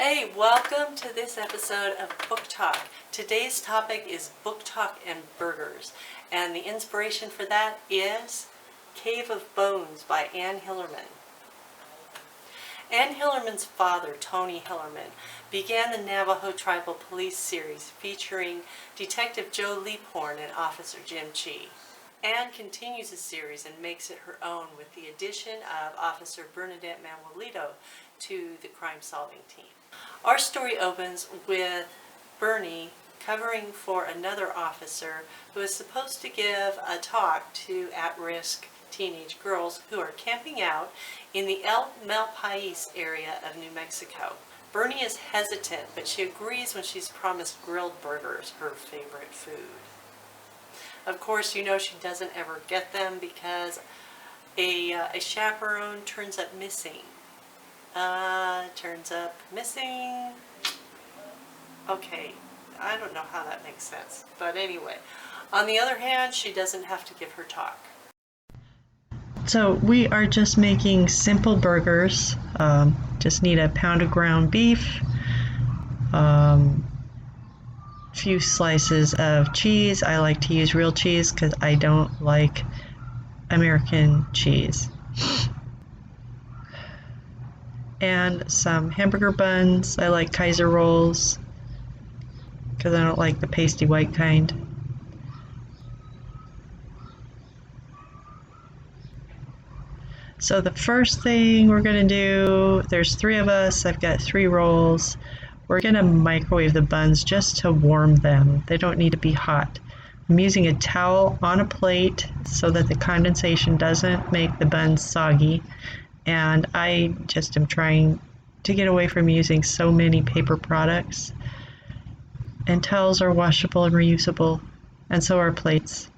Hey, welcome to this episode of Book Talk. Today's topic is Book Talk and Burgers, and the inspiration for that is Cave of Bones by Anne Hillerman. Anne Hillerman's father, Tony Hillerman, began the Navajo Tribal Police series featuring Detective Joe Leaphorn and Officer Jim Chee. Anne continues the series and makes it her own with the addition of Officer Bernadette Manuelito to the crime-solving team. Our story opens with Bernie covering for another officer who is supposed to give a talk to at-risk teenage girls who are camping out in the El Malpais area of New Mexico. Bernie is hesitant, but she agrees when she's promised grilled burgers, her favorite food. Of course, you know she doesn't ever get them because a chaperone turns up missing. Okay, I don't know how that makes sense, but anyway. On the other hand, she doesn't have to give her talk. So we are just making simple burgers. Just need a pound of ground beef, few slices of cheese. I like to use real cheese because I don't like American cheese. And some hamburger buns. I like Kaiser rolls because I don't like the pasty white kind. So the first thing we're going to do, there's 3 of us, I've got 3 rolls. We're going to microwave the buns just to warm them. They don't need to be hot. I'm using a towel on a plate so that the condensation doesn't make the buns soggy. And I just am trying to get away from using so many paper products. And towels are washable and reusable, and so are plates.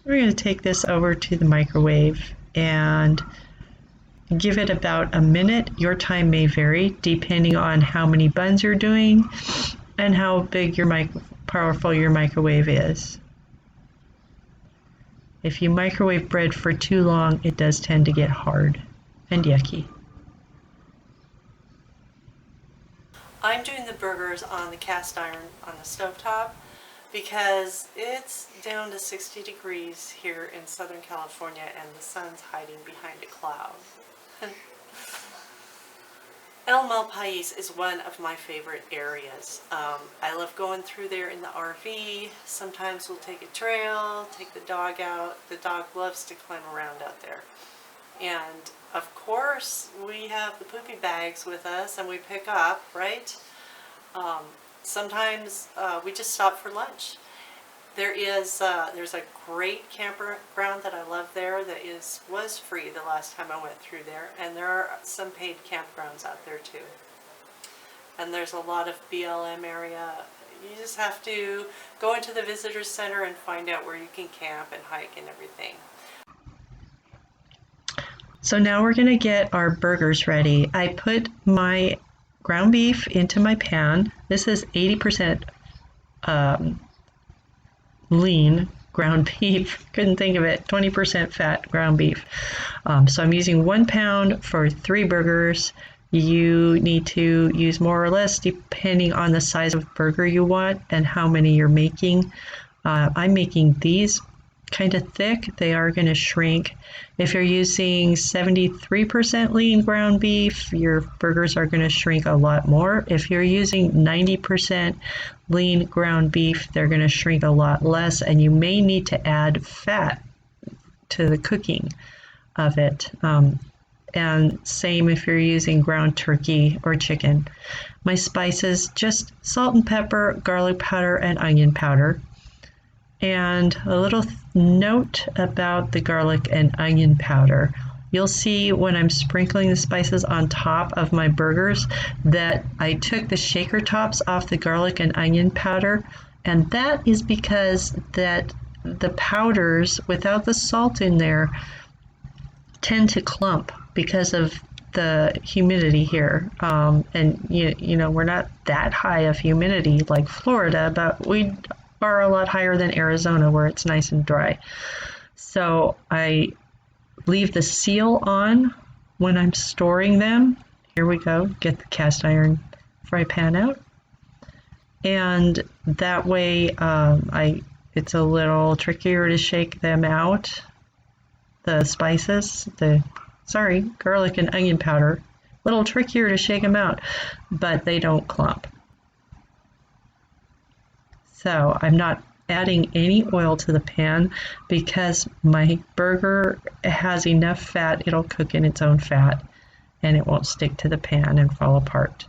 We're going to take this over to the microwave and give it about a minute. Your time may vary depending on how many buns you're doing and how big powerful your microwave is. If you microwave bread for too long, it does tend to get hard and yucky. I'm doing the burgers on the cast iron on the stovetop because it's down to 60 degrees here in Southern California and the sun's hiding behind a cloud. El Malpais is one of my favorite areas. I love going through there in the RV. Sometimes we'll take a trail, take the dog out. The dog loves to climb around out there. And of course, we have the poopy bags with us and we pick up, right? Sometimes we just stop for lunch. There's a great campground that I love there that was free the last time I went through there, and there are some paid campgrounds out there too. And there's a lot of BLM area. You just have to go into the visitor center and find out where you can camp and hike and everything. So now we're going to get our burgers ready. I put my ground beef into my pan. This is 80% lean ground beef. Couldn't think of it. 20% fat ground beef. So I'm using 1 pound for 3 burgers. You need to use more or less depending on the size of burger you want and how many you're making. I'm making these kind of thick. They are going to shrink. If you're using 73% lean ground beef, your burgers are going to shrink a lot more. If you're using 90% lean ground beef, they're going to shrink a lot less, and you may need to add fat to the cooking of it. And same if you're using ground turkey or chicken. My spices, just salt and pepper, garlic powder, and onion powder. And a little note about the garlic and onion powder. You'll see when I'm sprinkling the spices on top of my burgers that I took the shaker tops off the garlic and onion powder, and that is because that the powders without the salt in there tend to clump because of the humidity here. And you know, we're not that high of humidity like Florida, but we are a lot higher than Arizona where it's nice and dry. So I leave the seal on when I'm storing them here we go, get the cast iron fry pan out. And that way it's a little trickier to shake them out. The spices, garlic and onion powder, a little trickier to shake them out, but they don't clump. So I'm not adding any oil to the pan because my burger has enough fat, it'll cook in its own fat and it won't stick to the pan and fall apart.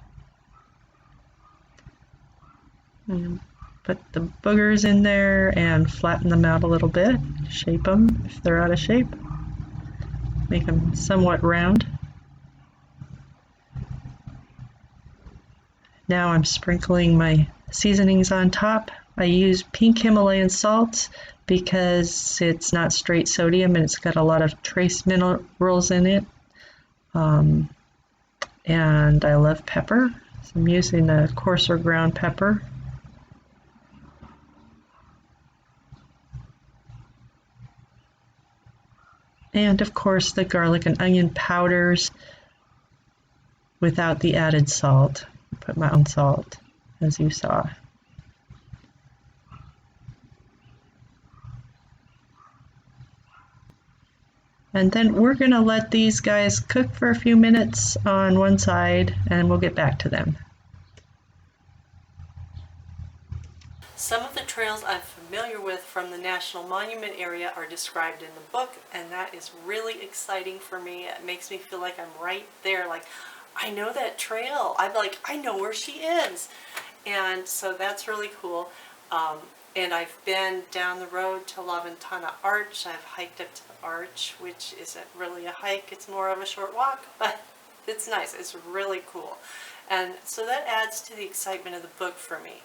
Put the boogers in there and flatten them out a little bit, shape them if they're out of shape, make them somewhat round. Now I'm sprinkling my seasonings on top. I use pink Himalayan salt because it's not straight sodium and it's got a lot of trace minerals in it. And I love pepper, so I'm using a coarser ground pepper. And of course the garlic and onion powders without the added salt. Put my own salt, as you saw. And then we're going to let these guys cook for a few minutes on one side and we'll get back to them. Some of the trails I'm familiar with from the National Monument area are described in the book, and that is really exciting for me. It makes me feel like I'm right there, like I know that trail. I'm like, I know where she is. And so that's really cool. And I've been down the road to La Ventana Arch. I've hiked up to the arch, which isn't really a hike. It's more of a short walk, but it's nice. It's really cool. And so that adds to the excitement of the book for me.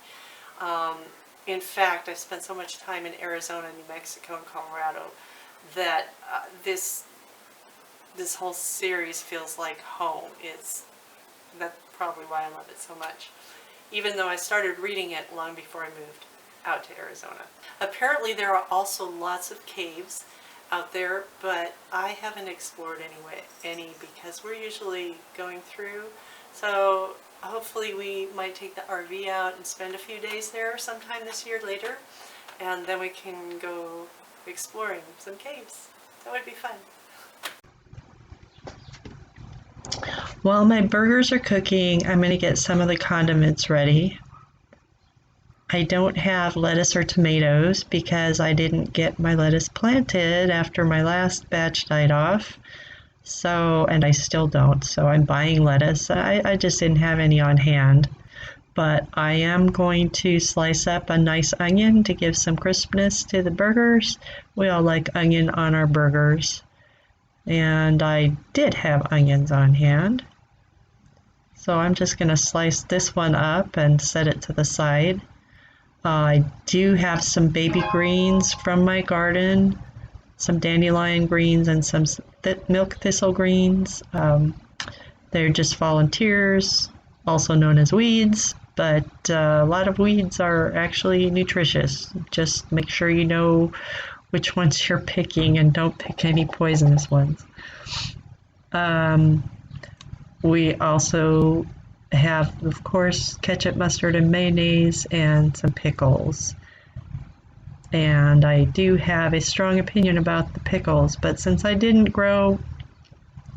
In fact, I've spent so much time in Arizona, New Mexico, and Colorado that this whole series feels like home. That's probably why I love it so much, even though I started reading it long before I moved out to Arizona. Apparently there are also lots of caves out there, but I haven't explored any because we're usually going through. So hopefully we might take the RV out and spend a few days there sometime this year later, and then we can go exploring some caves. That would be fun. While my burgers are cooking, I'm going to get some of the condiments ready. I don't have lettuce or tomatoes because I didn't get my lettuce planted after my last batch died off. And I still don't, so I'm buying lettuce. I just didn't have any on hand. But I am going to slice up a nice onion to give some crispness to the burgers. We all like onion on our burgers. And I did have onions on hand. So I'm just going to slice this one up and set it to the side. I do have some baby greens from my garden, some dandelion greens and some milk thistle greens. They're just volunteers, also known as weeds, but a lot of weeds are actually nutritious. Just make sure you know which ones you're picking and don't pick any poisonous ones. We also have, of course, ketchup, mustard, and mayonnaise, and some pickles. And I do have a strong opinion about the pickles, but since I didn't grow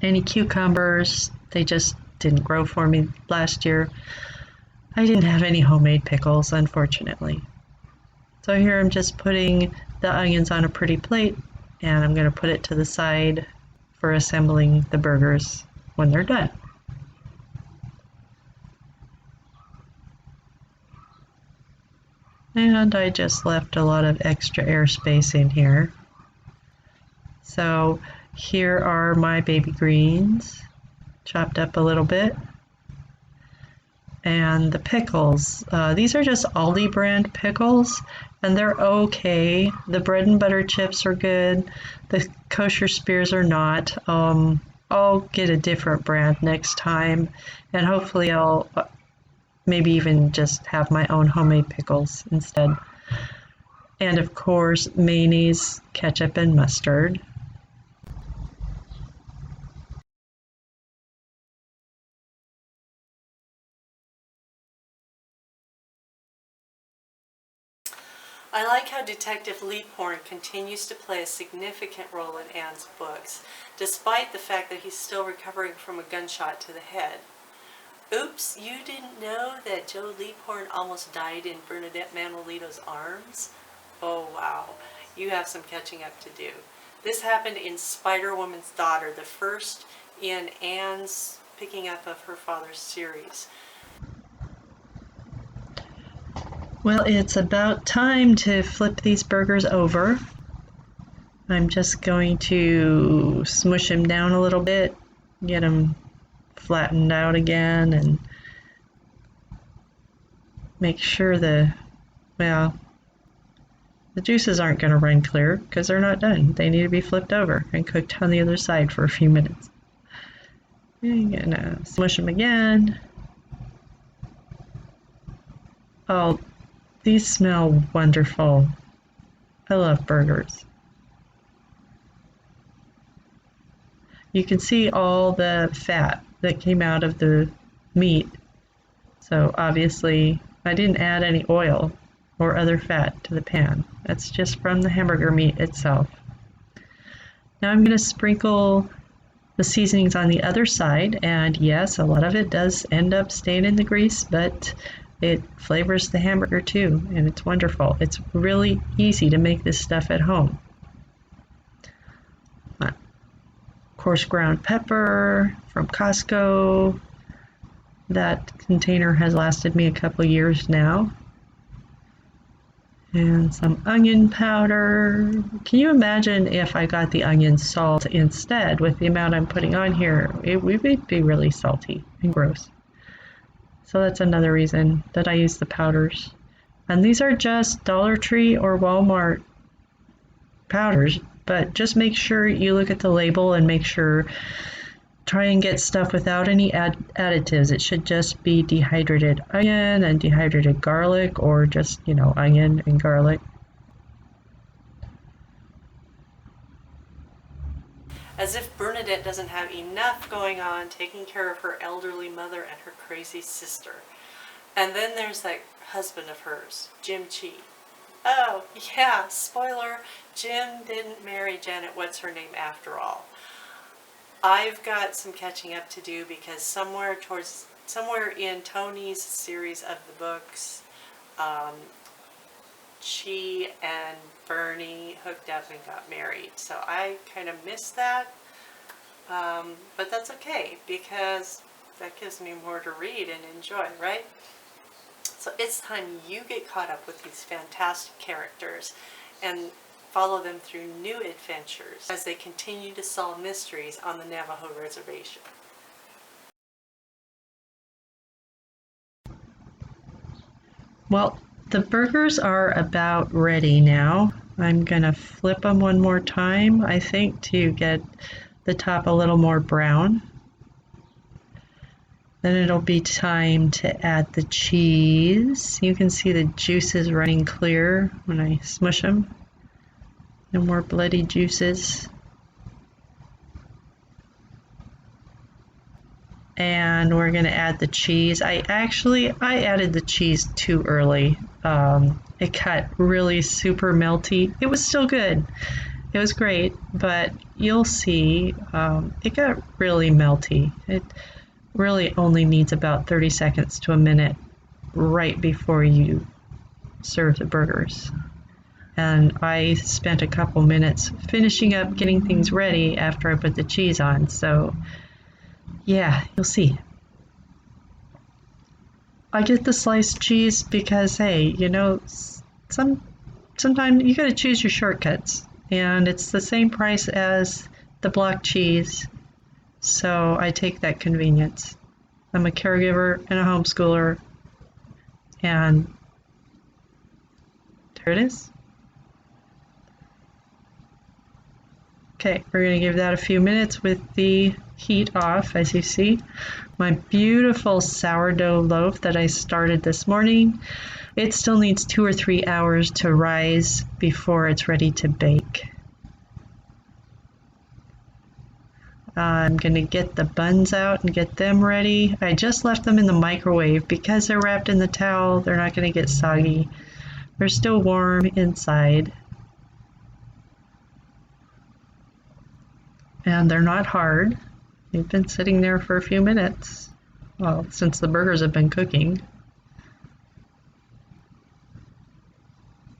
any cucumbers, they just didn't grow for me last year, I didn't have any homemade pickles, unfortunately. So here I'm just putting the onions on a pretty plate, and I'm going to put it to the side for assembling the burgers when they're done. And I just left a lot of extra airspace in here. So here are my baby greens, chopped up a little bit. And the pickles, these are just Aldi brand pickles, and they're okay. The bread and butter chips are good. The kosher spears are not. I'll get a different brand next time, and hopefully I'll maybe even just have my own homemade pickles instead. And of course, mayonnaise, ketchup, and mustard. I like how Detective Leaphorn continues to play a significant role in Anne's books, despite the fact that he's still recovering from a gunshot to the head. Oops, you didn't know that Joe Leaphorn almost died in Bernadette Manuelito's arms? Oh wow, you have some catching up to do. This happened in Spider-Woman's Daughter, the first in Anne's picking up of her father's series. Well, it's about time to flip these burgers over. I'm just going to smush them down a little bit, get them flattened out again, and make sure the juices aren't going to run clear because they're not done. They need to be flipped over and cooked on the other side for a few minutes. I'm gonna smush them again. Oh, these smell wonderful. I love burgers. You can see all the fat that came out of the meat. So obviously I didn't add any oil or other fat to the pan. That's just from the hamburger meat itself. Now I'm going to sprinkle the seasonings on the other side, and yes, a lot of it does end up staying in the grease, but it flavors the hamburger too, and it's wonderful. It's really easy to make this stuff at home. Coarse ground pepper from Costco. That container has lasted me a couple years now. And some onion powder. Can you imagine if I got the onion salt instead with the amount I'm putting on here? It would be really salty and gross. So that's another reason that I use the powders. And these are just Dollar Tree or Walmart powders, but just make sure you look at the label and make sure, try and get stuff without any additives. It should just be dehydrated onion and dehydrated garlic, or just, onion and garlic. As if Bernadette doesn't have enough going on taking care of her elderly mother and her crazy sister. And then there's that husband of hers, Jim Chee. Oh, yeah, spoiler, Jim didn't marry Janet What's-Her-Name after all. I've got some catching up to do because somewhere in Tony's series of the books, Chee and Bernie hooked up and got married. So I kind of missed that, but that's okay because that gives me more to read and enjoy, right? So it's time you get caught up with these fantastic characters and follow them through new adventures as they continue to solve mysteries on the Navajo Reservation. Well, the burgers are about ready now. I'm gonna flip them one more time, I think, to get the top a little more brown. Then it'll be time to add the cheese. You can see the juices running clear when I smush them. No more bloody juices. And we're going to add the cheese. I added the cheese too early. It got really super melty. It was still good. It was great, but you'll see it got really melty. It really only needs about 30 seconds to a minute right before you serve the burgers. And I spent a couple minutes finishing up getting things ready after I put the cheese on. So yeah, you'll see. I get the sliced cheese because, hey, sometimes you gotta choose your shortcuts, and it's the same price as the block cheese, so I take that convenience. I'm a caregiver and a homeschooler, and there it is. Okay, we're going to give that a few minutes with the heat off, as you see. My beautiful sourdough loaf that I started this morning, it still needs 2 or 3 hours to rise before it's ready to bake. I'm going to get the buns out and get them ready. I just left them in the microwave because they're wrapped in the towel. They're not going to get soggy. They're still warm inside. And they're not hard. They've been sitting there for a few minutes. Well, since the burgers have been cooking.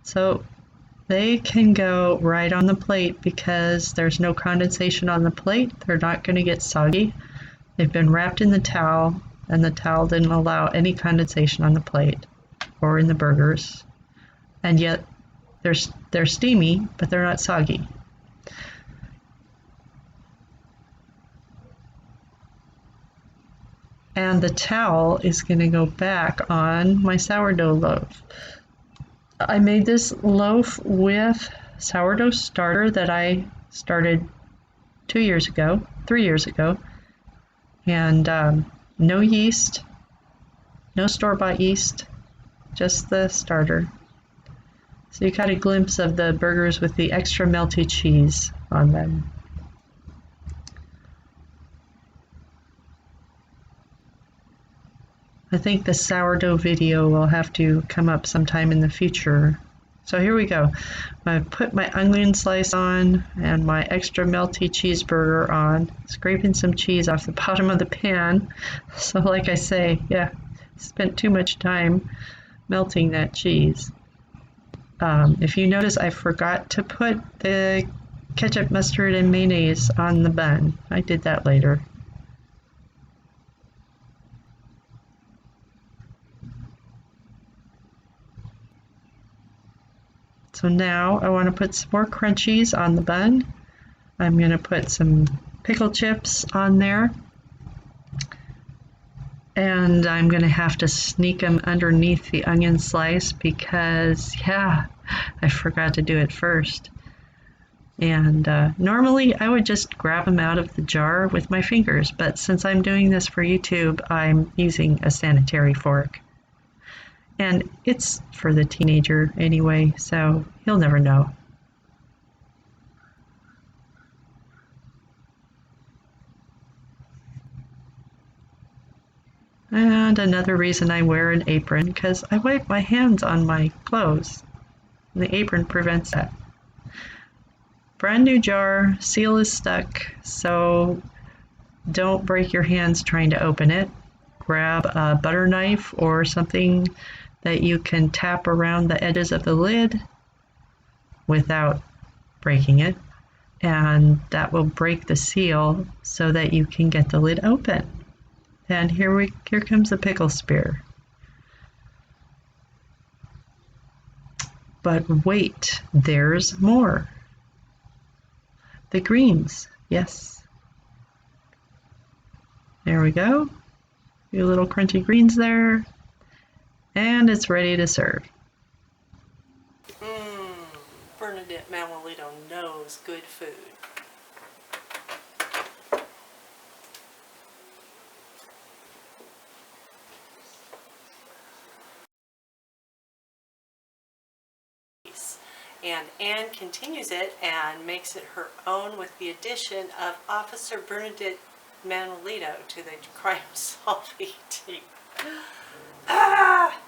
So they can go right on the plate because there's no condensation on the plate. They're not going to get soggy. They've been wrapped in the towel, and the towel didn't allow any condensation on the plate or in the burgers. And yet they're steamy, but they're not soggy. And the towel is going to go back on my sourdough loaf. I made this loaf with sourdough starter that I started 3 years ago, and no yeast, no store-bought yeast, just the starter. So you got a glimpse of the burgers with the extra melty cheese on them. I think the sourdough video will have to come up sometime in the future. So here we go. I put my onion slice on and my extra melty cheeseburger on, scraping some cheese off the bottom of the pan. So like I say, yeah, spent too much time melting that cheese. If you notice, I forgot to put the ketchup, mustard, and mayonnaise on the bun. I did that later. So now I want to put some more crunchies on the bun. I'm going to put some pickle chips on there. And I'm going to have to sneak them underneath the onion slice because, yeah, I forgot to do it first. And normally I would just grab them out of the jar with my fingers, but since I'm doing this for YouTube, I'm using a sanitary fork. And it's for the teenager anyway, so he'll never know. And another reason I wear an apron, because I wipe my hands on my clothes. And the apron prevents that. Brand new jar, seal is stuck, so don't break your hands trying to open it. Grab a butter knife or something that you can tap around the edges of the lid without breaking it, and that will break the seal so that you can get the lid open. And here comes the pickle spear. But wait, there's more. The greens, yes. There we go. A few little crunchy greens there. And it's ready to serve. Bernadette Manuelito knows good food. And Anne continues it and makes it her own with the addition of Officer Bernadette Manuelito to the crime-solving team. Ah!